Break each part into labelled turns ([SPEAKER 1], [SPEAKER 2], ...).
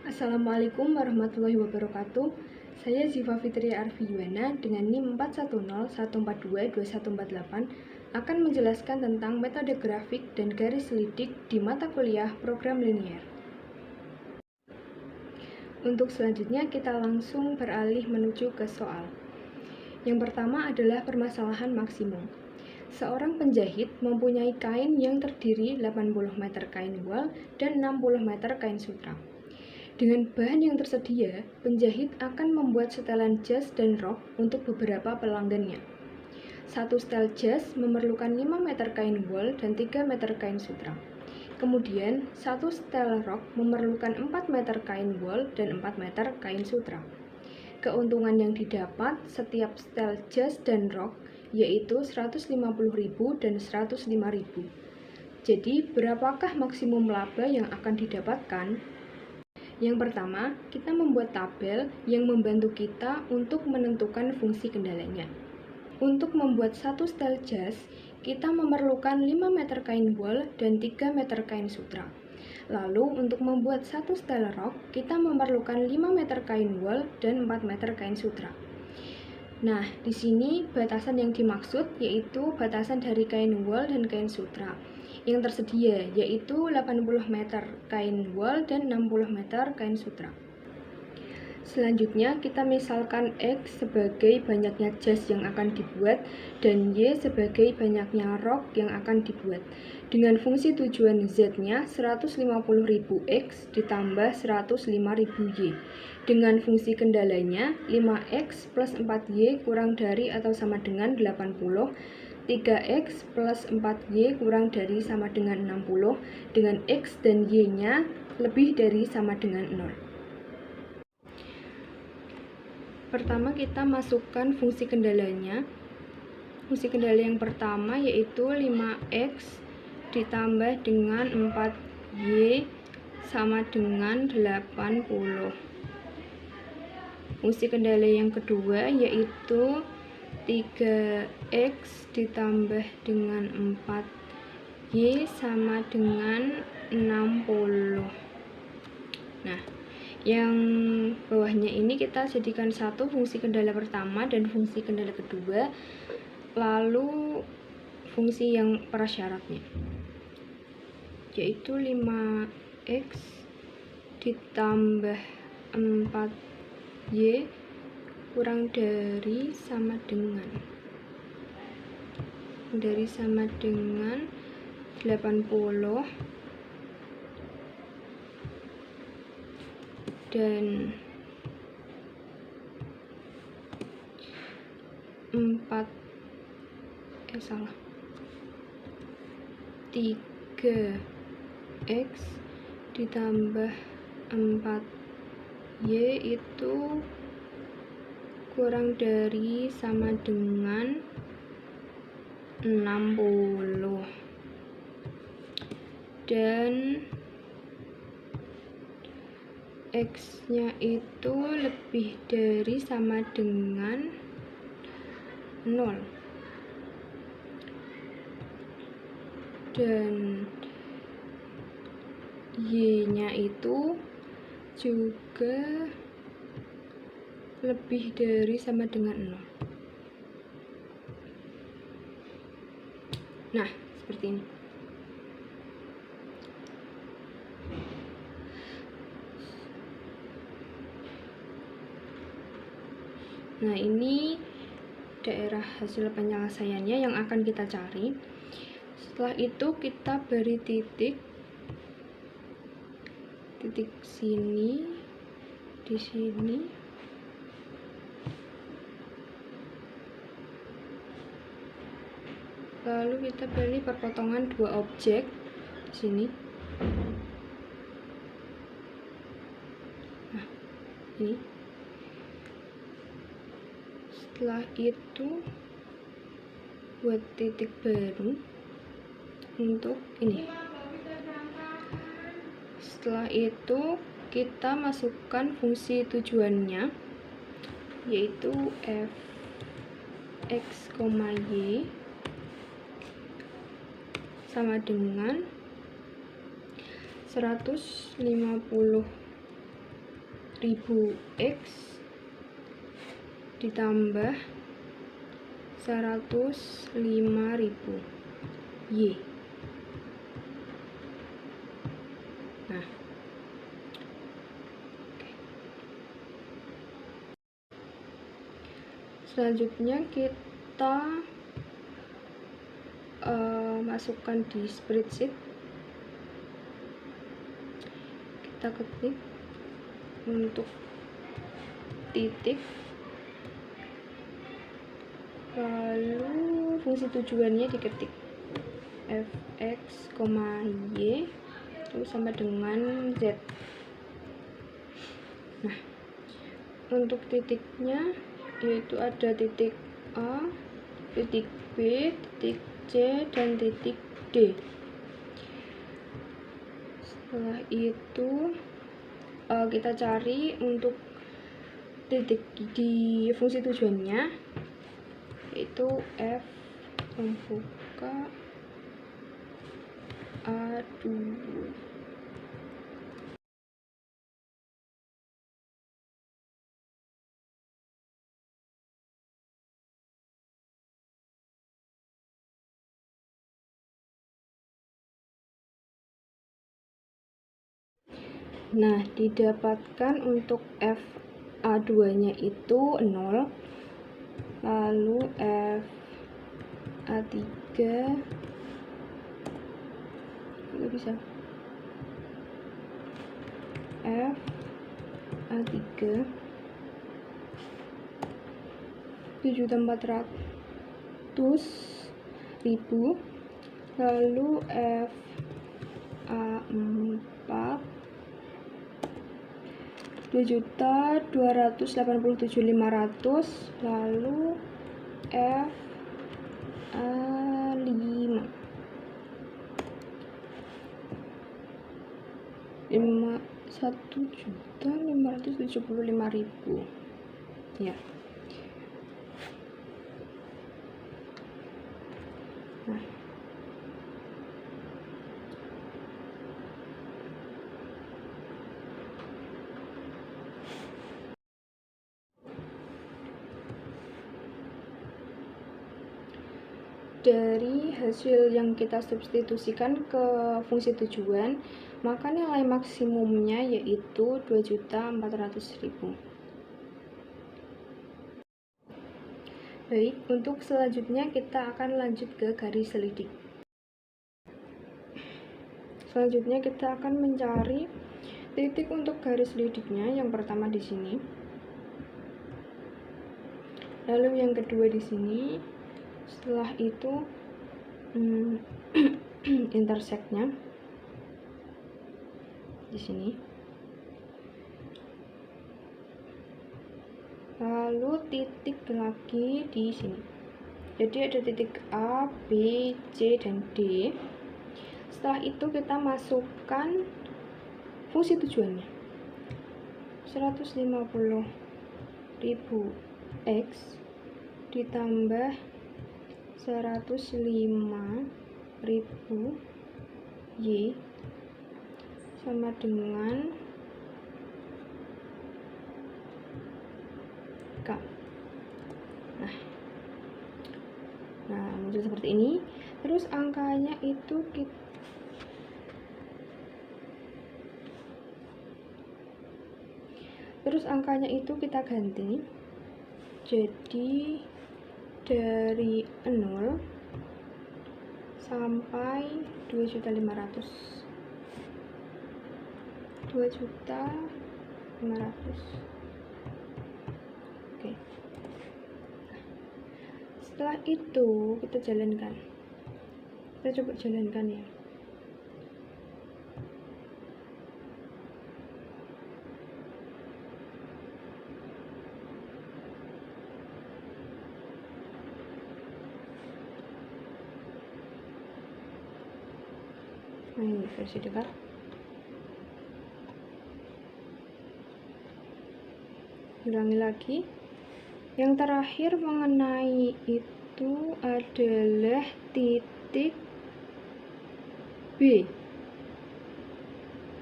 [SPEAKER 1] Assalamualaikum warahmatullahi wabarakatuh. Saya Ziva Fitri Arfijuwana dengan NIM 41014222148 akan menjelaskan tentang metode grafik dan garis selidik di mata kuliah program linier. Untuk selanjutnya kita langsung beralih menuju ke soal. Yang pertama adalah permasalahan maksimum. Seorang penjahit mempunyai kain yang terdiri 80 meter kain wol dan 60 meter kain sutra. Dengan bahan yang tersedia, penjahit akan membuat setelan jas dan rok untuk beberapa pelanggannya. Satu setel jas memerlukan 5 meter kain wol dan 3 meter kain sutra. Kemudian, satu setel rok memerlukan 4 meter kain wol dan 4 meter kain sutra. Keuntungan yang didapat setiap setel jas dan rok yaitu 150.000 dan 105.000. Jadi, berapakah maksimum laba yang akan didapatkan? Yang pertama, kita membuat tabel yang membantu kita untuk menentukan fungsi kendalanya. Untuk membuat satu setel jas, kita memerlukan 5 meter kain wol dan 3 meter kain sutra. Lalu, untuk membuat satu setel rok, kita memerlukan 5 meter kain wol dan 4 meter kain sutra. Nah, di sini batasan yang dimaksud yaitu batasan dari kain wol dan kain sutra yang tersedia, yaitu 80 meter kain wol dan 60 meter kain sutra. Selanjutnya, kita misalkan X sebagai banyaknya jas yang akan dibuat dan Y sebagai banyaknya rok yang akan dibuat. Dengan fungsi tujuan Z-nya 150.000 X ditambah 105.000 Y. Dengan fungsi kendalanya 5X plus 4Y kurang dari atau sama dengan 80, 3X plus 4Y kurang dari sama dengan 60, dengan X dan Y-nya lebih dari sama dengan 0. Pertama kita masukkan fungsi kendalanya. Fungsi kendala yang pertama yaitu 5X ditambah dengan 4Y sama dengan 80. Fungsi kendala yang kedua yaitu 3X ditambah dengan 4Y sama dengan 60. Nah, yang bawahnya ini kita jadikan satu fungsi kendala pertama dan fungsi kendala kedua, lalu fungsi yang prasyaratnya yaitu 5X ditambah 4Y kurang dari sama dengan 80 dan 3X ditambah 4Y itu kurang dari sama dengan 60 dan X-nya itu lebih dari sama dengan 0 dan Y-nya itu juga lebih dari sama dengan 0. Nah, seperti ini. Nah, ini daerah hasil penyelesaiannya yang akan kita cari. Setelah itu kita beri titik sini, di sini, lalu kita beri perpotongan dua objek di sini. Nah, ini. Setelah itu buat titik baru untuk ini. Setelah itu kita masukkan fungsi tujuannya yaitu f(x, y) sama dengan 150.000 1000x ditambah 105.000 Y. Nah, selanjutnya kita masukkan di spreadsheet. Kita ketik untuk titik, lalu fungsi tujuannya diketik fx, y itu sama dengan z. Nah, untuk titiknya yaitu ada titik A, titik B, titik C, dan titik D. Setelah itu kita cari untuk titik di fungsi tujuannya, yaitu f membuka A2. Nah, didapatkan untuk f A2 nya itu 0, lalu f A3 juga bisa f A3 7.400.000, lalu f A4 2.287.500, lalu f A5 1.575.000 ya. Nah, dari hasil yang kita substitusikan ke fungsi tujuan, maka nilai maksimumnya yaitu 2.400.000. Baik, untuk selanjutnya kita akan lanjut ke garis selidik. Selanjutnya kita akan mencari titik untuk garis selidiknya. Yang pertama di sini, lalu yang kedua di sini. Setelah itu intersectnya di sini, lalu titik lagi di sini. Jadi ada titik A, B, C, dan D. Setelah itu kita masukkan fungsi tujuannya 150.000 X ditambah 105.000 Y sama dengan K. Nah, muncul seperti ini. Terus angkanya itu kita ganti. Jadi dari 0 sampai 2.500.000. 2.500.000. Oke. Setelah itu kita jalankan. Kita coba jalankan ya. Nah, ini versi dekat. Ulangi lagi. Yang terakhir mengenai itu adalah titik B.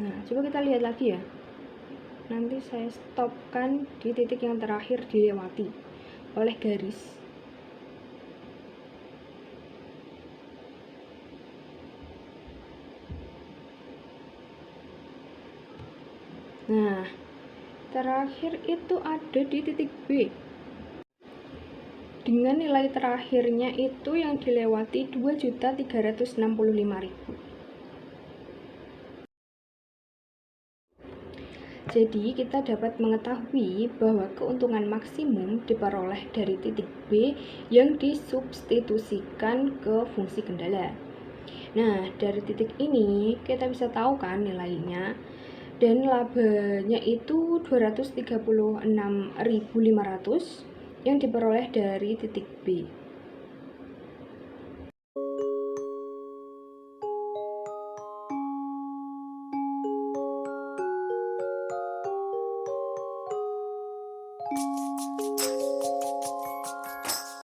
[SPEAKER 1] Nah, coba kita lihat lagi ya. nanti saya stopkan di titik yang terakhir dilewati oleh garis. Nah, terakhir itu ada di titik B. Dengan nilai terakhirnya itu yang dilewati 2.365.000. Jadi, kita dapat mengetahui bahwa keuntungan maksimum diperoleh dari titik B yang disubstitusikan ke fungsi kendala. Nah, dari titik ini kita bisa tahu kan nilainya. Dan labanya itu 236.500 yang diperoleh dari titik B.